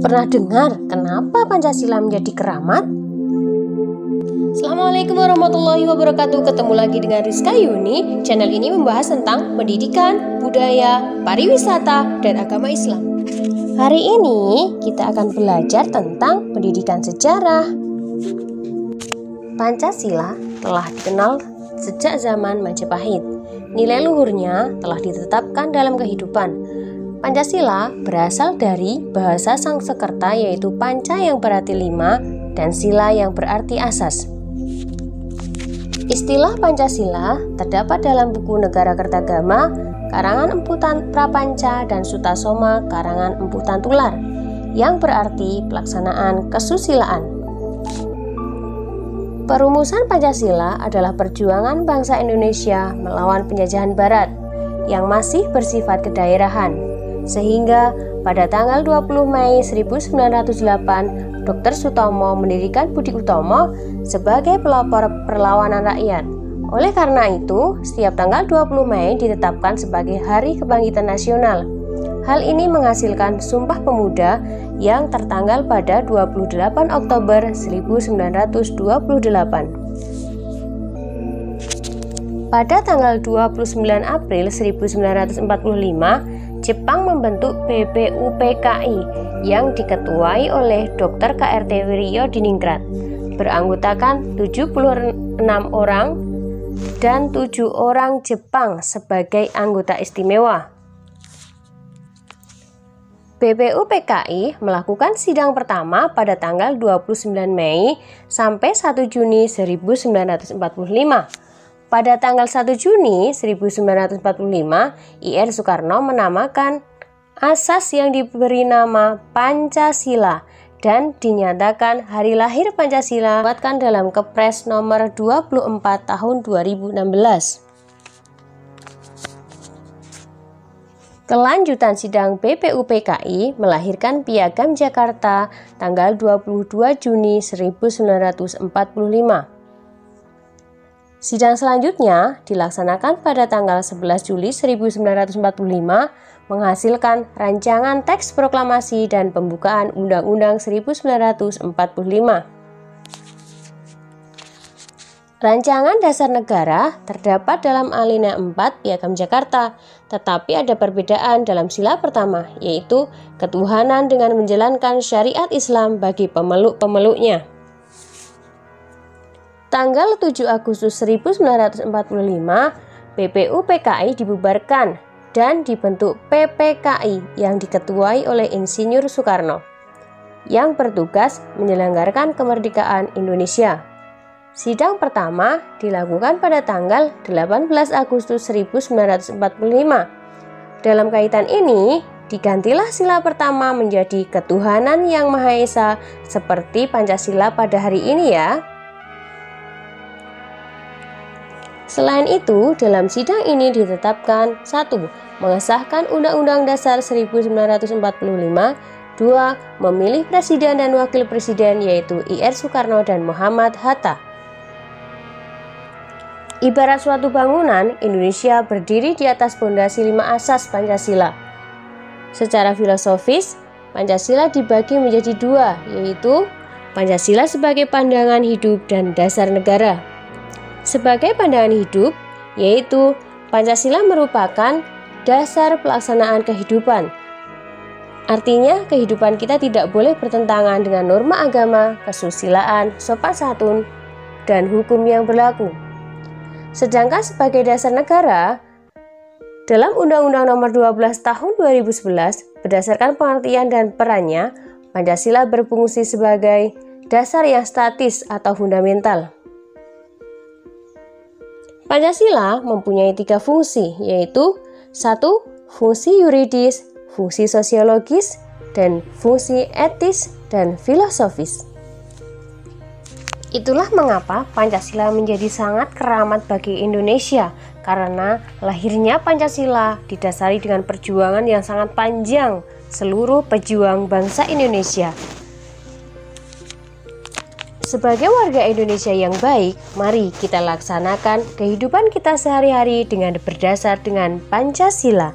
Pernah dengar kenapa Pancasila menjadi keramat? Assalamualaikum warahmatullahi wabarakatuh. Ketemu lagi dengan Rizka Yuni. Channel ini membahas tentang pendidikan, budaya, pariwisata, dan agama Islam. Hari ini kita akan belajar tentang pendidikan sejarah. Pancasila telah dikenal sejak zaman Majapahit. Nilai luhurnya telah ditetapkan dalam kehidupan. Pancasila berasal dari bahasa Sangsekerta, yaitu panca yang berarti 5 dan sila yang berarti asas. Istilah Pancasila terdapat dalam buku Negara Kertagama karangan Empu Prapanca dan Sutasoma karangan Empu Tantular yang berarti pelaksanaan kesusilaan. Perumusan Pancasila adalah perjuangan bangsa Indonesia melawan penjajahan Barat yang masih bersifat kedaerahan. Sehingga pada tanggal 20 Mei 1908, Dr. Sutomo mendirikan Budi Utomo sebagai pelopor perlawanan rakyat. Oleh karena itu, setiap tanggal 20 Mei ditetapkan sebagai Hari Kebangkitan Nasional. Hal ini menghasilkan Sumpah Pemuda yang tertanggal pada 28 Oktober 1928. Pada tanggal 29 April 1945, Jepang membentuk BPUPKI yang diketuai oleh Dr. KRT Wiryo Diningrat, beranggotakan 76 orang dan 7 orang Jepang sebagai anggota istimewa. BPUPKI melakukan sidang pertama pada tanggal 29 Mei sampai 1 Juni 1945. Pada tanggal 1 Juni 1945, Ir Soekarno menamakan asas yang diberi nama Pancasila dan dinyatakan hari lahir Pancasila dibuatkan dalam Kepres nomor 24 tahun 2016. Kelanjutan sidang BPUPKI melahirkan Piagam Jakarta tanggal 22 Juni 1945. Sidang selanjutnya dilaksanakan pada tanggal 11 Juli 1945 menghasilkan rancangan teks proklamasi dan pembukaan Undang-Undang 1945. Rancangan Dasar Negara terdapat dalam alinea 4 Piagam Jakarta, tetapi ada perbedaan dalam sila pertama, yaitu ketuhanan dengan menjalankan syariat Islam bagi pemeluk-pemeluknya. Tanggal 7 Agustus 1945, BPUPKI dibubarkan dan dibentuk PPKI yang diketuai oleh Insinyur Soekarno, yang bertugas menyelenggarakan kemerdekaan Indonesia. Sidang pertama dilakukan pada tanggal 18 Agustus 1945. Dalam kaitan ini, digantilah sila pertama menjadi ketuhanan yang Maha Esa seperti Pancasila pada hari ini ya. Selain itu, dalam sidang ini ditetapkan 1. Mengesahkan Undang-Undang Dasar 1945, 2. Memilih Presiden dan Wakil Presiden yaitu Ir Soekarno dan Muhammad Hatta. Ibarat suatu bangunan, Indonesia berdiri di atas fondasi 5 asas Pancasila. Secara filosofis, Pancasila dibagi menjadi 2, yaitu Pancasila sebagai pandangan hidup dan dasar negara. Sebagai pandangan hidup, yaitu Pancasila merupakan dasar pelaksanaan kehidupan. Artinya, kehidupan kita tidak boleh bertentangan dengan norma agama, kesusilaan, sopan santun, dan hukum yang berlaku. Sedangkan sebagai dasar negara, dalam Undang-Undang Nomor 12 Tahun 2011, berdasarkan pengertian dan perannya, Pancasila berfungsi sebagai dasar yang statis atau fundamental. Pancasila mempunyai 3 fungsi, yaitu 1. Fungsi yuridis, fungsi sosiologis, dan fungsi etis dan filosofis. Itulah mengapa Pancasila menjadi sangat keramat bagi Indonesia, karena lahirnya Pancasila didasari dengan perjuangan yang sangat panjang seluruh pejuang bangsa Indonesia. Sebagai warga Indonesia yang baik, mari kita laksanakan kehidupan kita sehari-hari dengan berdasar dengan Pancasila.